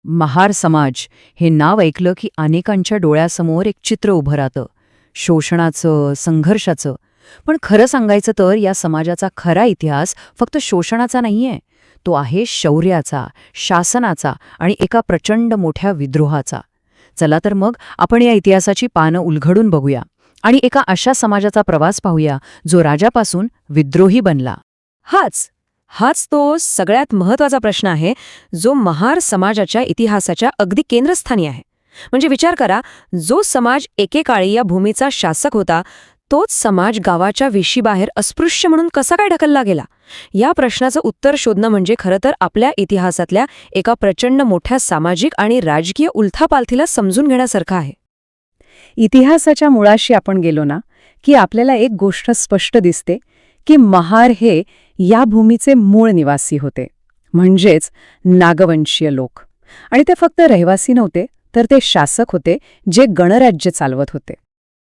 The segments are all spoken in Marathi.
महार समाज हे नाव ऐकलं की अनेकांच्या डोळ्यासमोर एक चित्र उभं राहतं, शोषणाचं, संघर्षाचं. पण खरं सांगायचं तर या समाजाचा खरा इतिहास फक्त शोषणाचा नाहीये. तो आहे शौर्याचा, शासनाचा आणि एका प्रचंड मोठ्या विद्रोहाचा. चला तर मग आपण या इतिहासाची पानं उलगडून बघूया आणि एका अशा समाजाचा प्रवास पाहूया जो राजापासून विद्रोही बनला. हाच तो सगळ्यात महत्वाचा प्रश्न आहे, जो महार समाजाच्या इतिहासाच्या अगदी केंद्रस्थानी आहे. म्हणजे विचार करा, जो समाज एकेकाळी या भूमीचा शासक होता, तोच समाज गावाच्या वेशीबाहेर अस्पृश्य म्हणून कसा काय ढकलला गेला? या प्रश्नाचं उत्तर शोधणं म्हणजे खरं तर आपल्या इतिहासातल्या एका प्रचंड मोठ्या सामाजिक आणि राजकीय उलथापालथीला समजून घेण्यासारखं आहे. इतिहासाच्या मुळाशी आपण गेलो ना, की आपल्याला एक गोष्ट स्पष्ट दिसते की महार हे या भूमीचे मूळ निवासी होते, म्हणजेच नागवंशीय लोक. आणि ते फक्त रहिवासी नव्हते, तर ते शासक होते जे गणराज्य चालवत होते.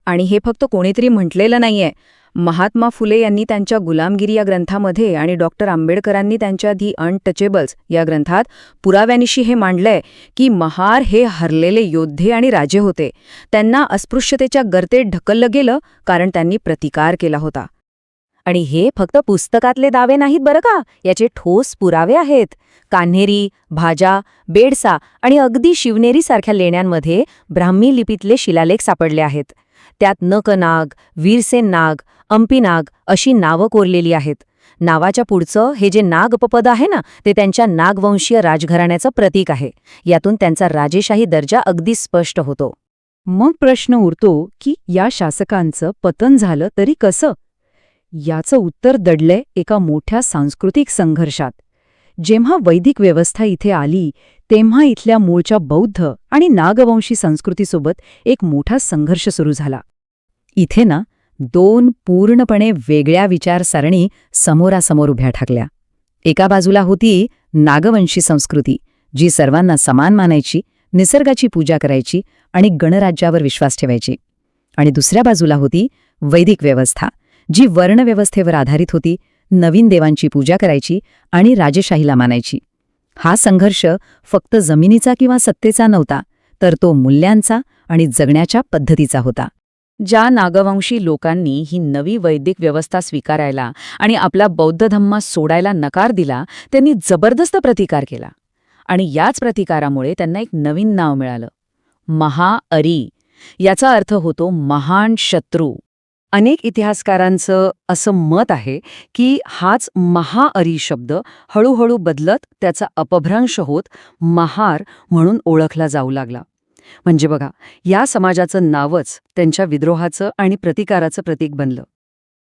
आणि हे फक्त कोणीतरी म्हटलेलं नाहीये. महात्मा फुले यांनी त्यांच्या गुलामगिरी या ग्रंथामध्ये आणि डॉक्टर आंबेडकरांनी त्यांच्या दी अनटचेबल्स या ग्रंथात पुराव्यानिशी हे मांडलंय की महार हे हरलेले योद्धे आणि राजे होते. त्यांना अस्पृश्यतेच्या गर्तेत ढकललं गेलं कारण त्यांनी प्रतिकार केला होता. आणि हे फक्त पुस्तकातले दावे नाहीत बरं का, याचे ठोस पुरावे आहेत. कान्हेरी, भाजा, बेडसा आणि अगदी शिवनेरीसारख्या लेण्यांमध्ये ब्राह्मी लिपीतले शिलालेख सापडले आहेत. त्यात नकनाग, वीरसेन नाग, अंपिनाग अशी नावं कोरलेली आहेत. नावाच्या पुढचं हे जे नागपपद आहे ना, ते त्यांच्या नागवंशीय राजघराण्याचं प्रतीक आहे. यातून त्यांचा राजेशाही दर्जा अगदी स्पष्ट होतो. मग प्रश्न उरतो की या शासकांचं पतन झालं तरी कसं? याचं उत्तर दडलंय एका मोठ्या सांस्कृतिक संघर्षात. जेव्हा वैदिक व्यवस्था इथे आली, तेव्हा इथल्या मूळच्या बौद्ध आणि नागवंशी संस्कृतीसोबत एक मोठा संघर्ष सुरू झाला. इथे ना दोन पूर्णपणे वेगळ्या विचारसरणी समोरासमोर उभ्या ठाकल्या. एका बाजूला होती नागवंशी संस्कृती, जी सर्वांना समान मानायची, निसर्गाची पूजा करायची आणि गणराज्यावर विश्वास ठेवायची. आणि दुसऱ्या बाजूला होती वैदिक व्यवस्था, जी वर्णव्यवस्थेवर आधारित होती, नवीन देवांची पूजा करायची आणि राजेशाहीला मानायची. हा संघर्ष फक्त जमिनीचा किंवा सत्तेचा नव्हता, तर तो मूल्यांचा आणि जगण्याच्या पद्धतीचा होता. ज्या नागवंशी लोकांनी ही नवी वैदिक व्यवस्था स्वीकारायला आणि आपला बौद्ध धम्म सोडायला नकार दिला, त्यांनी जबरदस्त प्रतिकार केला. आणि याच प्रतिकारामुळे त्यांना एक नवीन नाव मिळालं, महाअरी. याचा अर्थ होतो महान शत्रू. अनेक इतिहासकारांचं असं मत आहे की हाच महाअरी शब्द हळूहळू बदलत त्याचा अपभ्रंश होत महार म्हणून ओळखला जाऊ लागला. म्हणजे बघा, या समाजाचं नावच त्यांच्या विद्रोहाचं आणि प्रतिकाराचं प्रतीक बनलं.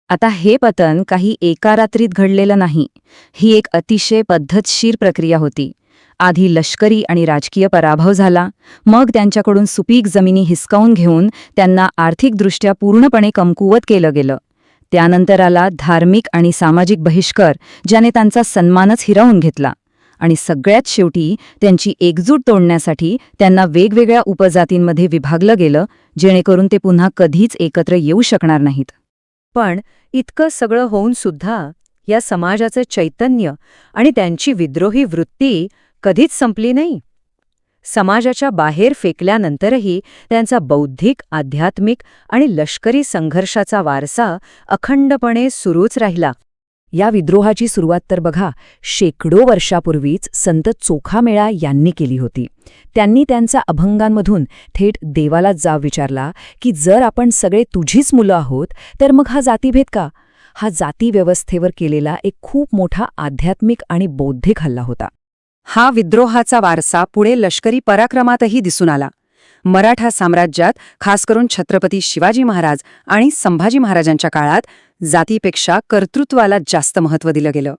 आता हे पतन काही एका रात्रीत घडलेलं नाही. ही एक अतिशय पद्धतशीर प्रक्रिया होती. आधी लष्करी आणि राजकीय पराभव झाला, मग त्यांच्याकडून सुपीक जमिनी हिसकावून घेऊन त्यांना आर्थिकदृष्ट्या पूर्णपणे कमकुवत केलं गेलं. त्यानंतर आला धार्मिक आणि सामाजिक बहिष्कार, ज्याने त्यांचा सन्मानच हिरावून घेतला. आणि सगळ्यात शेवटी त्यांची एकजूट तोडण्यासाठी त्यांना वेगवेगळ्या उपजातींमध्ये विभागलं गेलं, जेणेकरून ते पुन्हा कधीच एकत्र येऊ शकणार नाहीत. पण इतकं सगळं होऊन सुद्धा या समाजाचं चैतन्य आणि त्यांची विद्रोही वृत्ती कधीच संपली नाही. समाजाच्या बाहेर फेकल्यानंतरही त्यांचा बौद्धिक, आध्यात्मिक आणि लष्करी संघर्षाचा वारसा अखंडपणे सुरूच राहिला. या विद्रोहाची सुरुवात तर बघा, शेकडो वर्षापूर्वीच संत चोखामेळा यांनी केली होती. त्यांनी त्यांच्या अभंगांमधून थेट देवाला जाब विचारला की जर आपण सगळे तुझीच मुलं आहोत, तर मग हा जातीभेद का? हा जाती व्यवस्थेवर केलेला एक खूप मोठा आध्यात्मिक आणि बौद्धिक हल्ला होता. हा विद्रोहाचा वारसा पुढे लष्करी पराक्रमातही दिसून आला. मराठा साम्राज्यात, खास करून छत्रपती शिवाजी महाराज आणि संभाजी महाराजांच्या काळात जातीपेक्षा कर्तृत्वाला जास्त महत्त्व दिलं गेलं.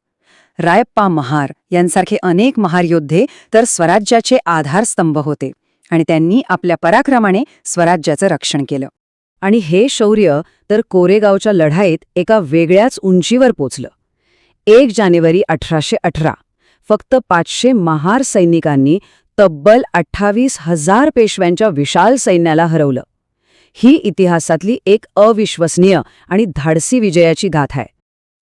रायप्पा महार यांसारखे अनेक महार योद्धे तर स्वराज्याचे आधारस्तंभ होते आणि त्यांनी आपल्या पराक्रमाने स्वराज्याचं रक्षण केलं. आणि हे शौर्य तर कोरेगावच्या लढाईत एका वेगळ्याच उंचीवर पोचलं. 1 जानेवारी 1818 फक्त 500 महार सैनिकांनी तब्बल 28,000 पेशव्यांच्या विशाल सैन्याला हरवलं. ही इतिहासातली एक अविश्वसनीय आणि धाडसी विजयाची गाथा आहे.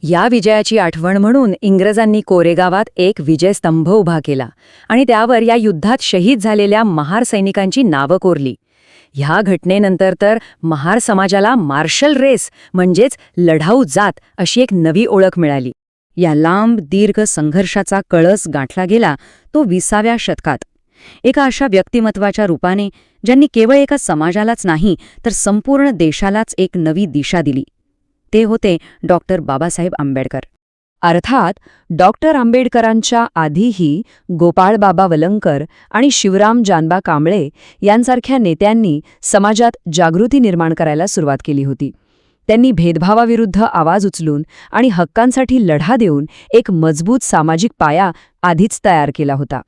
या विजयाची आठवण म्हणून इंग्रजांनी कोरेगावात एक विजयस्तंभ उभा केला आणि त्यावर या युद्धात शहीद झालेल्या महार सैनिकांची नावं कोरली. ह्या घटनेनंतर तर महार समाजाला मार्शल रेस म्हणजेच लढाऊ जात अशी एक नवी ओळख मिळाली. या लांब दीर्घ संघर्षाचा कळस गाठला गेला तो 20व्या शतकात. एका अशा व्यक्तिमत्वाच्या रूपाने ज्यांनी केवळ एका समाजालाच नाही तर संपूर्ण देशालाच एक नवी दिशा दिली. ते होते डॉक्टर बाबासाहेब आंबेडकर. अर्थात डॉक्टर आंबेडकरांच्या आधीही गोपाळबाबा वलंकर आणि शिवराम जानबा कांबळे यांसारख्या नेत्यांनी समाजात जागृती निर्माण करायला सुरुवात केली होती. त्यांनी भेदभावाविरुद्ध आवाज उचलून आणि हक्कांसाठी लढा देऊन एक मजबूत सामाजिक पाया आधीच तयार केला होता.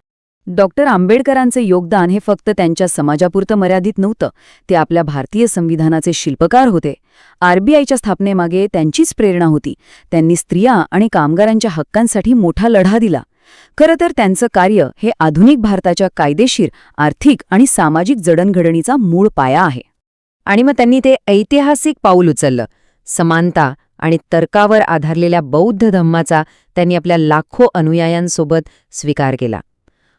डॉक्टर आंबेडकरांचे योगदान हे फक्त त्यांच्या समाजापुरतं मर्यादित नव्हतं, ते आपल्या भारतीय संविधानाचे शिल्पकार होते. आरबीआयच्या स्थापनेमागे त्यांचीच प्रेरणा होती. त्यांनी स्त्रिया आणि कामगारांच्या हक्कांसाठी मोठा लढा दिला. खरं तर त्यांचं कार्य हे आधुनिक भारताच्या कायदेशीर, आर्थिक आणि सामाजिक जडणघडणीचा मूळ पाया आहे. आणि मग त्यांनी ते ऐतिहासिक पाऊल उचललं. समानता आणि तर्कावर आधारलेल्या बौद्ध धम्माचा त्यांनी आपल्या लाखो अनुयायांसोबत स्वीकार केला.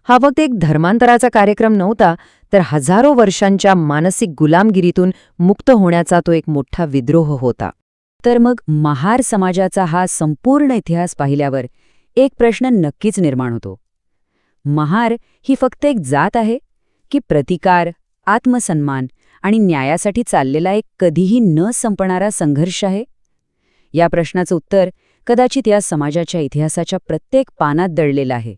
हा फक्त एक धर्मांतराचा कार्यक्रम नव्हता, तर हजारो वर्षांच्या मानसिक गुलामगिरीतून मुक्त होण्याचा तो एक मोठा विद्रोह होता. तर मग महार समाजाचा हा संपूर्ण इतिहास पाहिल्यावर एक प्रश्न नक्कीच निर्माण होतो. महार ही फक्त एक जात आहे की प्रतिकार, आत्मसन्मान आणि न्यायासाठी चाललेला एक कधीही न संपणारा संघर्ष आहे? या प्रश्नाचं उत्तर कदाचित या समाजाच्या इतिहासाच्या प्रत्येक पानात दडलेलं आहे.